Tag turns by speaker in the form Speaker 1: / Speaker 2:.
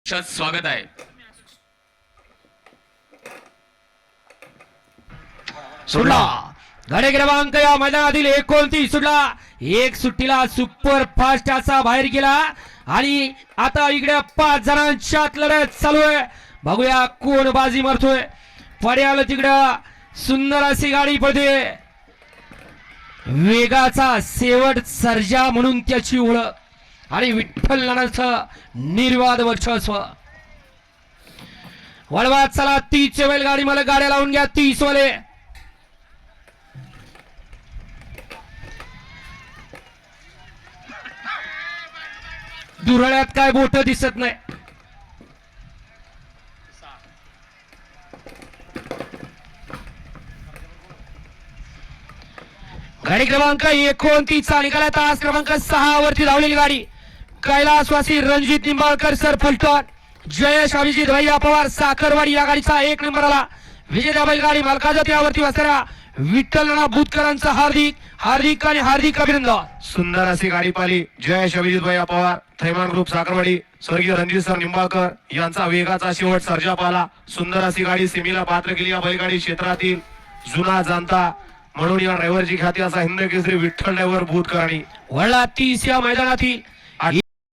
Speaker 1: स्वागत आहे.
Speaker 2: सुटला गाडी क्रमांक या मैदानातील 29 सुटला. एक सुट्टीला सुपर फास्ट असा बाहेर गेला आणि आता इकडे 5 जणांच्यात लढत चालू आहे. बघूया कोण बाजी मारतोय. पड्याला तिकडं सुंदर अशी गाडी पडते. वेगाचा शेवट सर्जा म्हणून त्याची ओळख आणि विठ्ठल नानाचं निर्वाद वर्चस्व. वळवा चला 30 वेळ गाडी मला गाड्या लावून घ्या 30 वाले. दुरळ्यात काय बोट दिसत नाही. गाडी क्रमांक 29 चा निकाला तास क्रमांक 6 वरती धावलेली गाडी कैलासवासी रणजित निंबाळकर सर फुलटॉन, जयेश अभिजित भैया पवार साखरवाडी या गाडीचा 1 नंबरला विजेता बैलगाडी मालकाच्या त्यावरती बसणाऱ्या विठ्ठल नाना बुतकरांचं हार्दिक आणि हार्दिक अभिनंदन.
Speaker 3: सुंदर अशी गाडी पाहिली. जयेश अभिजित भैया पवार, थैमान ग्रुप साखरवाडी, स्वर्गीय रणजित सर निंबाळकर यांचा वेगाचा शेवट सर्जा पाला. सुंदर अशी गाडी सेमीला पात्र केली. या बैलगाडी क्षेत्रातील जुना जाणता म्हणून या ड्रायव्हरची ख्याती असा हिंद केसरी विठ्ठल ड्रायव्हर भूतकरांनी.
Speaker 2: वळला 30 या मैदानातील